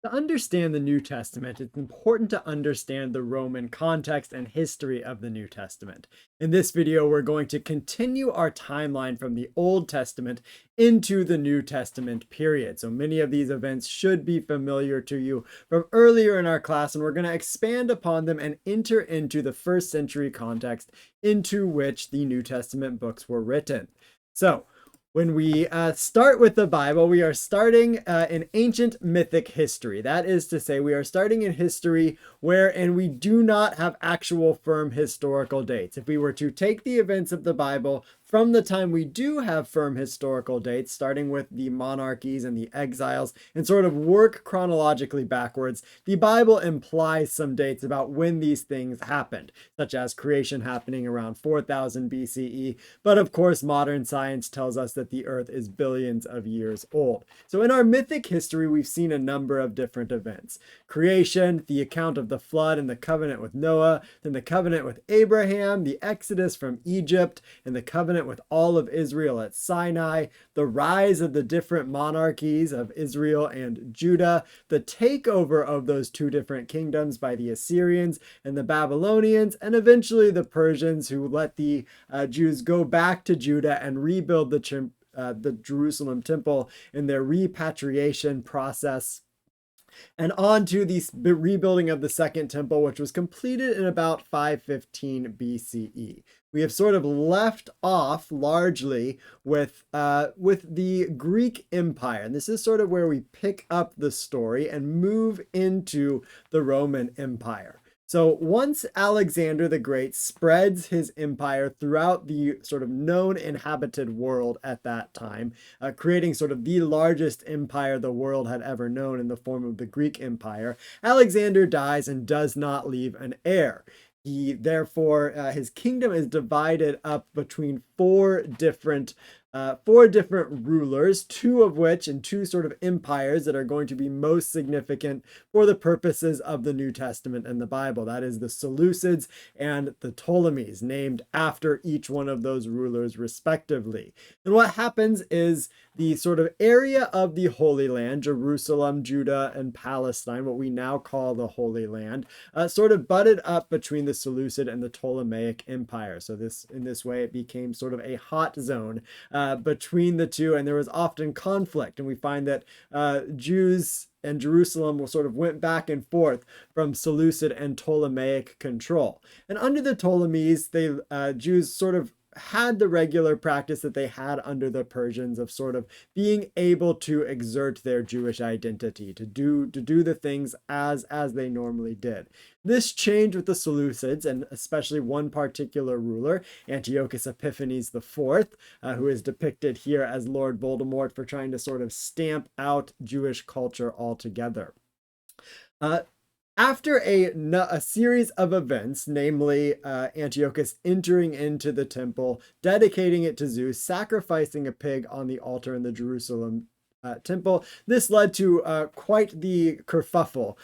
To understand the New Testament, it's important to understand the Roman context and history of the New Testament. In this video, we're going to continue our timeline from the Old Testament into the New Testament period. So many of these events should be familiar to you from earlier in our class, and we're going to expand upon them and enter into the first century context into which the New Testament books were written. So, when we start with the Bible, we are starting in ancient mythic history. That is to say, we are starting in history wherein we do not have actual firm historical dates. If we were to take the events of the Bible from the time we do have firm historical dates, starting with the monarchies and the exiles, and sort of work chronologically backwards, the Bible implies some dates about when these things happened, such as creation happening around 4000 BCE. But of course, modern science tells us that the earth is billions of years old. So in our mythic history, we've seen a number of different events. Creation, the account of the flood and the covenant with Noah, then the covenant with Abraham, the exodus from Egypt, and the covenant with all of Israel at Sinai, the rise of the different monarchies of Israel and Judah, the takeover of those two different kingdoms by the Assyrians and the Babylonians, and eventually the Persians, who let the Jews go back to Judah and rebuild the Jerusalem temple in their repatriation process, and on to the rebuilding of the Second Temple, which was completed in about 515 BCE. We have sort of left off largely with the Greek Empire, and this is sort of where we pick up the story and move into the Roman Empire. So once Alexander the Great spreads his empire throughout the sort of known inhabited world at that time, creating sort of the largest empire the world had ever known in the form of the Greek Empire, Alexander dies and does not leave an heir. Therefore, his kingdom is divided up between four different rulers, two of which and two sort of empires that are going to be most significant for the purposes of the New Testament and the Bible. That is the Seleucids and the Ptolemies, named after each one of those rulers respectively. And what happens is the sort of area of the Holy Land, Jerusalem, Judah, and Palestine, what we now call the Holy Land, sort of butted up between the Seleucid and the Ptolemaic Empire. So in this way, it became sort of a hot zone between the two, and there was often conflict. And we find that Jews and Jerusalem sort of went back and forth from Seleucid and Ptolemaic control. And under the Ptolemies, Jews sort of had the regular practice that they had under the Persians of sort of being able to exert their Jewish identity, to do the things as they normally did. This changed with the Seleucids, and especially one particular ruler, Antiochus Epiphanes IV, who is depicted here as Lord Voldemort, for trying to sort of stamp out Jewish culture altogether. After a series of events, namely Antiochus entering into the temple, dedicating it to Zeus, sacrificing a pig on the altar in the Jerusalem temple, this led to quite the kerfuffle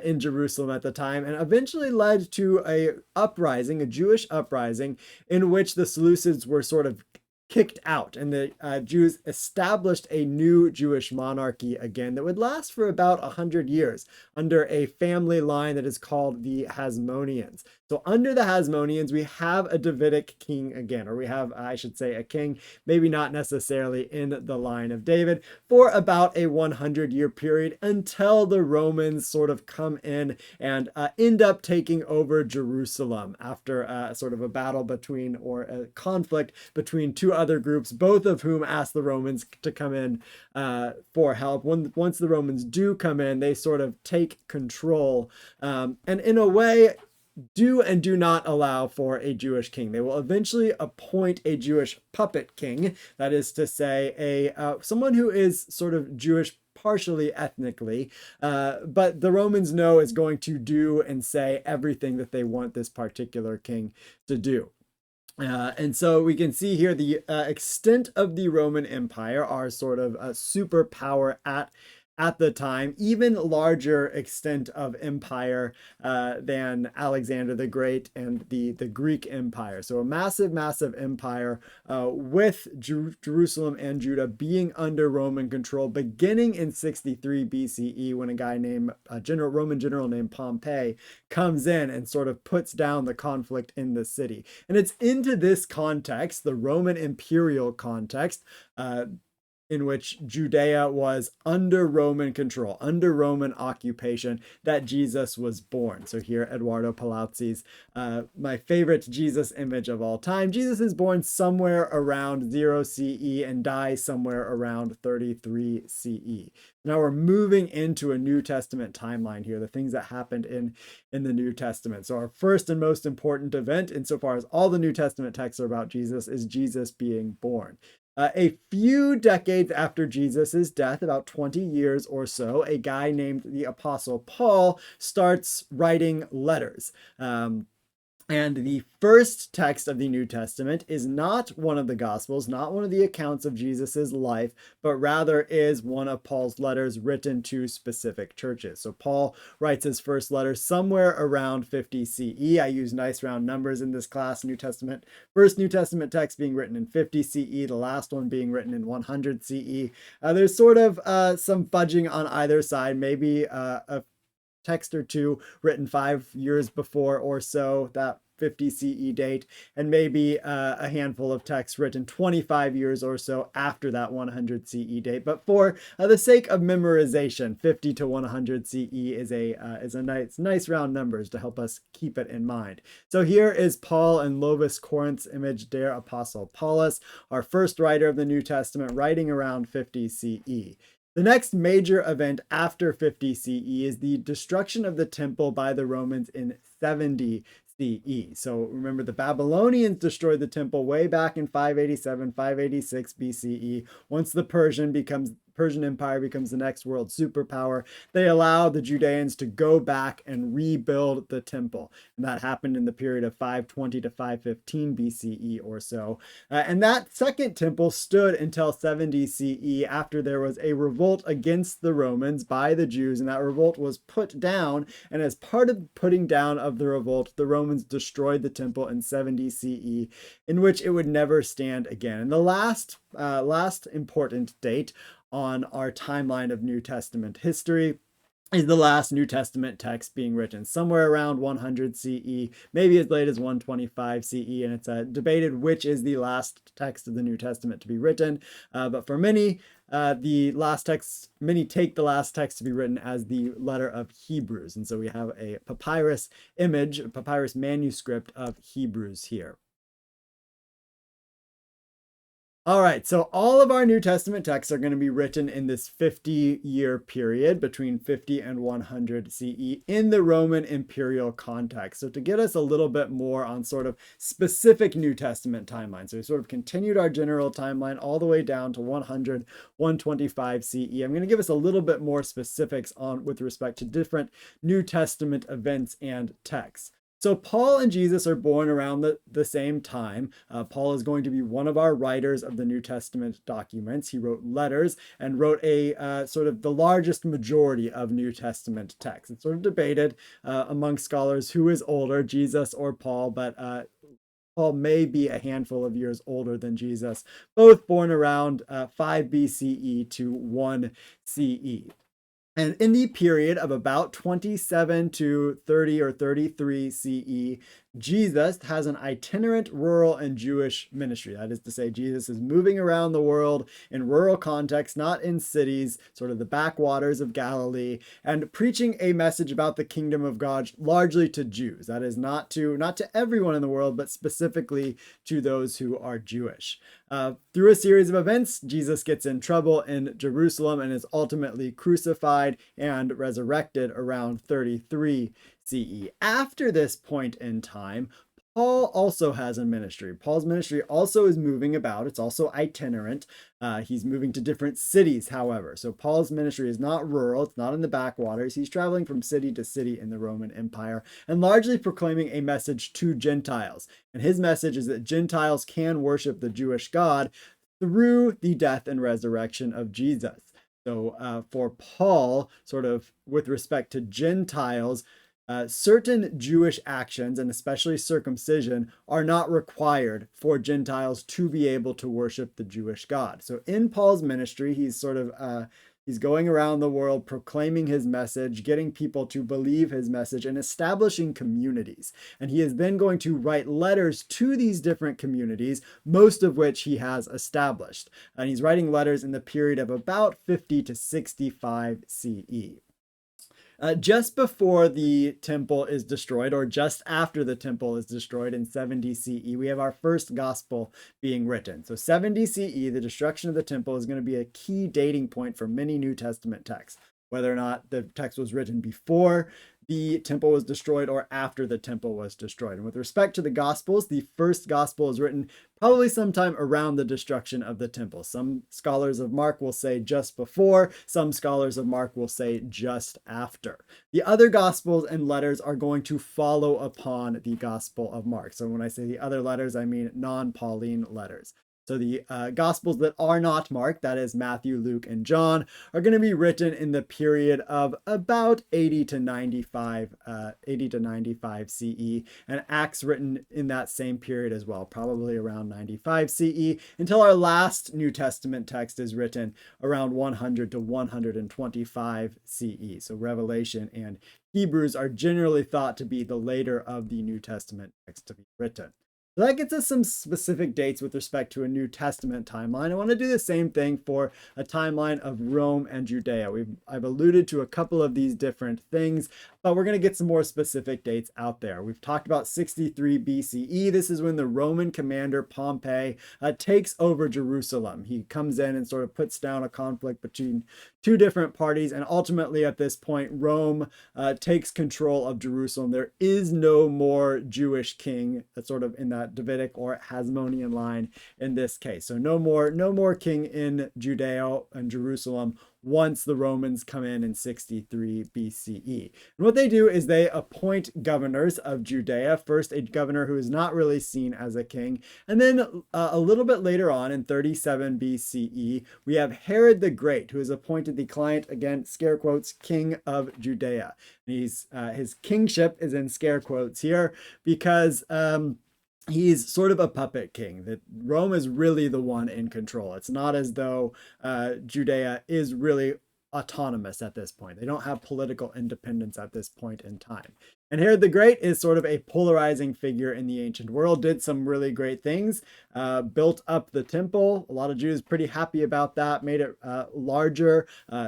in Jerusalem at the time, and eventually led to a Jewish uprising, in which the Seleucids were sort of kicked out, and the Jews established a new Jewish monarchy again that would last for about 100 years under a family line that is called the Hasmoneans. So under the Hasmoneans, we have a Davidic king again, or we have, I should say, a king, maybe not necessarily in the line of David, for about a 100-year period, until the Romans sort of come in and end up taking over Jerusalem after sort of a battle between, or a conflict between, two other groups, both of whom asked the Romans to come in for help. Once the Romans do come in, they sort of take control, and in a way do and do not allow for a Jewish king. They will eventually appoint a Jewish puppet king, that is to say, someone who is sort of Jewish partially ethnically, but the Romans know is going to do and say everything that they want this particular king to do. And so we can see here the extent of the Roman Empire, our sort of superpower at the time, even larger extent of empire than Alexander the Great and the Greek Empire. So a massive, massive empire with Jerusalem and Judah being under Roman control beginning in 63 BCE when a guy named Roman general named Pompey comes in and sort of puts down the conflict in the city. And it's into this context, the Roman imperial context, in which Judea was under Roman control, under Roman occupation, that Jesus was born. So here, Eduardo Palazzi's, my favorite Jesus image of all time. Jesus is born somewhere around 0 CE and dies somewhere around 33 CE. Now we're moving into a New Testament timeline here, the things that happened in the New Testament. So our first and most important event, insofar as all the New Testament texts are about Jesus, is Jesus being born. A few decades after Jesus' death, about 20 years or so, a guy named the Apostle Paul starts writing letters. And the first text of the New Testament is not one of the Gospels, not one of the accounts of Jesus's life, but rather is one of Paul's letters written to specific churches. So Paul writes his first letter somewhere around 50 CE. I use nice round numbers in this class. First New Testament text being written in 50 CE, the last one being written in 100 CE. There's sort of some fudging on either side, maybe a text or two written 5 years before or so, that 50 CE date, and maybe a handful of texts written 25 years or so after that 100 CE date. But for the sake of memorization, 50 to 100 CE is a nice round numbers to help us keep it in mind. So here is Paul and Lovis Corinth's image, der Apostel Paulus, our first writer of the New Testament, writing around 50 CE. The next major event after 50 CE is the destruction of the temple by the Romans in 70 CE. So remember, the Babylonians destroyed the temple way back in 587, 586 BCE. Once the Persian Empire becomes the next world superpower, they allow the Judeans to go back and rebuild the temple. And that happened in the period of 520 to 515 BCE or so. And that second temple stood until 70 CE after there was a revolt against the Romans by the Jews, and that revolt was put down. And as part of putting down of the revolt, the Romans destroyed the temple in 70 CE, in which it would never stand again. And the last important date on our timeline of New Testament history is the last New Testament text being written, somewhere around 100 CE, maybe as late as 125 CE, and it's debated which is the last text of the New Testament to be written. But for many, many take the last text to be written as the letter of Hebrews. And so we have a papyrus image, a papyrus manuscript of Hebrews here. All right, so all of our New Testament texts are going to be written in this 50-year period between 50 and 100 CE in the Roman imperial context. So to get us a little bit more on sort of specific New Testament timelines, so we sort of continued our general timeline all the way down to 100, 125 CE. I'm going to give us a little bit more specifics on with respect to different New Testament events and texts. So Paul and Jesus are born around the same time. Paul is going to be one of our writers of the New Testament documents. He wrote letters and wrote a sort of the largest majority of New Testament texts. It's sort of debated among scholars who is older, Jesus or Paul, but Paul may be a handful of years older than Jesus, both born around 5 BCE to 1 CE. And in the period of about 27 to 30 or 33 CE, Jesus has an itinerant rural and Jewish ministry. That is to say, Jesus is moving around the world in rural contexts, not in cities, sort of the backwaters of Galilee, and preaching a message about the kingdom of God largely to Jews. That is not to everyone in the world, but specifically to those who are Jewish. Through a series of events, Jesus gets in trouble in Jerusalem and is ultimately crucified and resurrected around 33 CE. After this point in time, Paul also has a ministry. Paul's ministry also is moving about. It's also itinerant. He's moving to different cities, however. So Paul's ministry is not rural. It's not in the backwaters. He's traveling from city to city in the Roman Empire and largely proclaiming a message to Gentiles. And his message is that Gentiles can worship the Jewish God through the death and resurrection of Jesus. So for Paul, sort of with respect to Gentiles, certain Jewish actions, and especially circumcision, are not required for Gentiles to be able to worship the Jewish God. So in Paul's ministry, he's going around the world proclaiming his message, getting people to believe his message, and establishing communities. And he is then going to write letters to these different communities, most of which he has established. And he's writing letters in the period of about 50 to 65 CE. Just before the temple is destroyed, or just after the temple is destroyed in 70 CE, we have our first gospel being written. So 70 CE, the destruction of the temple, is going to be a key dating point for many New Testament texts, whether or not the text was written before the temple was destroyed or after the temple was destroyed. And with respect to the Gospels, the first gospel is written probably sometime around the destruction of the temple. Some scholars of Mark will say just before, some scholars of Mark will say just after. The other gospels and letters are going to follow upon the Gospel of Mark. So when I say the other letters, I mean non-Pauline letters. So the Gospels that are not Mark, that is Matthew, Luke, and John, are going to be written in the period of about 80 to 95 CE, and Acts written in that same period as well, probably around 95 CE, until our last New Testament text is written around 100 to 125 CE. So Revelation and Hebrews are generally thought to be the later of the New Testament texts to be written. So that gets us some specific dates with respect to a New Testament timeline. I want to do the same thing for a timeline of Rome and Judea. I've alluded to a couple of these different things, but we're going to get some more specific dates out there. We've talked about 63 BCE. This is when the Roman commander Pompey takes over Jerusalem. He comes in and sort of puts down a conflict between two different parties, and ultimately at this point, Rome takes control of Jerusalem. There is no more Jewish king sort of in that Davidic or Hasmonean line in this case. So no more king in Judea and Jerusalem once the Romans come in 63 BCE. And what they do is they appoint governors of Judea, first a governor who is not really seen as a king, and then a little bit later on in 37 BCE, we have Herod the Great, who is appointed the client, again, scare quotes, king of Judea. And his kingship is in scare quotes here because he's sort of a puppet king, that Rome is really the one in control. It's not as though Judea is really autonomous at this point. They don't have political independence at this point in time. And Herod the Great is sort of a polarizing figure in the ancient world, did some really great things, built up the temple. A lot of Jews pretty happy about that, made it larger,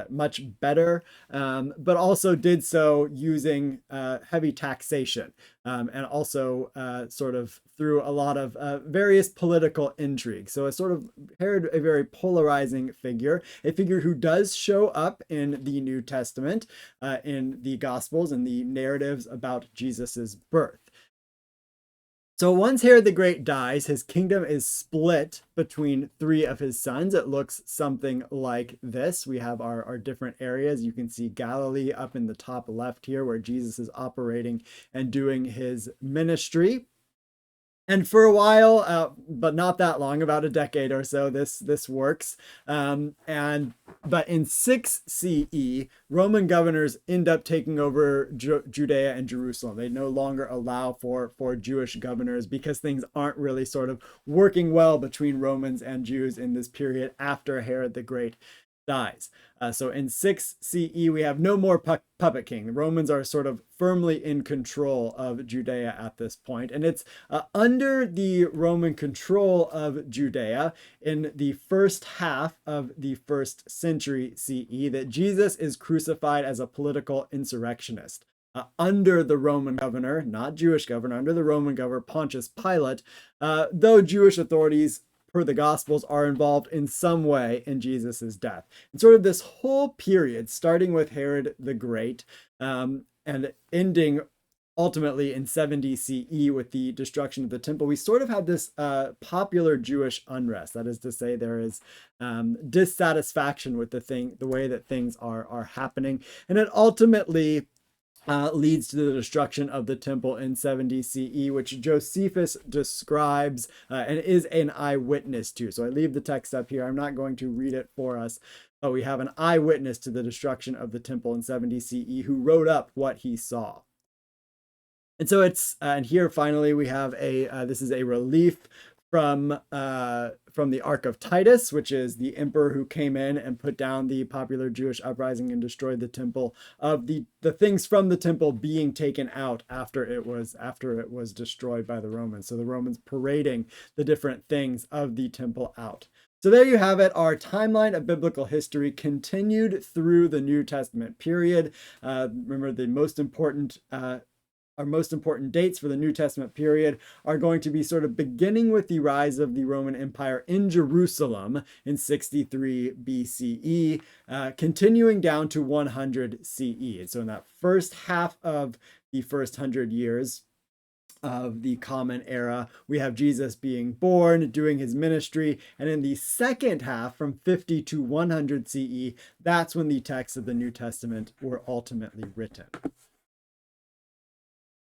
much better, but also did so using heavy taxation. And also sort of through a lot of various political intrigue. So it's sort of Herod, a very polarizing figure, a figure who does show up in the New Testament, in the Gospels and the narratives about Jesus's birth. So once Herod the Great dies, his kingdom is split between three of his sons. It looks something like this. We have our different areas. You can see Galilee up in the top left here, where Jesus is operating and doing his ministry. And for a while, but not that long, about a decade or so, this works. But in 6 CE, Roman governors end up taking over Judea and Jerusalem. They no longer allow for Jewish governors because things aren't really sort of working well between Romans and Jews in this period after Herod the Great dies. So in 6 CE, we have no more puppet king. The Romans are sort of firmly in control of Judea at this point. And it's under the Roman control of Judea in the first half of the 1st century CE that Jesus is crucified as a political insurrectionist. Under the Roman governor, not Jewish governor, under the Roman governor Pontius Pilate, though Jewish authorities per the Gospels are involved in some way in Jesus's death. And sort of this whole period, starting with Herod the Great, and ending ultimately in 70 CE with the destruction of the temple, we sort of have this popular Jewish unrest. That is to say, there is dissatisfaction with the way that things are happening, and it ultimately leads to the destruction of the temple in 70 CE, which Josephus describes and is an eyewitness to. So I leave the text up here. I'm not going to read it for us, we have an eyewitness to the destruction of the temple in 70 CE who wrote up what he saw. And so it's and here finally we have this is a relief from the Ark of Titus, which is the emperor who came in and put down the popular Jewish uprising and destroyed the temple, of the things from the temple being taken out after it was destroyed by the Romans. So the Romans parading the different things of the temple out. So there you have it. Our timeline of biblical history continued through the New Testament period. Remember, our most important dates for the New Testament period are going to be sort of beginning with the rise of the Roman Empire in Jerusalem in 63 BCE, continuing down to 100 CE. And so in that first half of the first 100 years of the Common Era, we have Jesus being born, doing his ministry, and in the second half, from 50 to 100 CE, that's when the texts of the New Testament were ultimately written.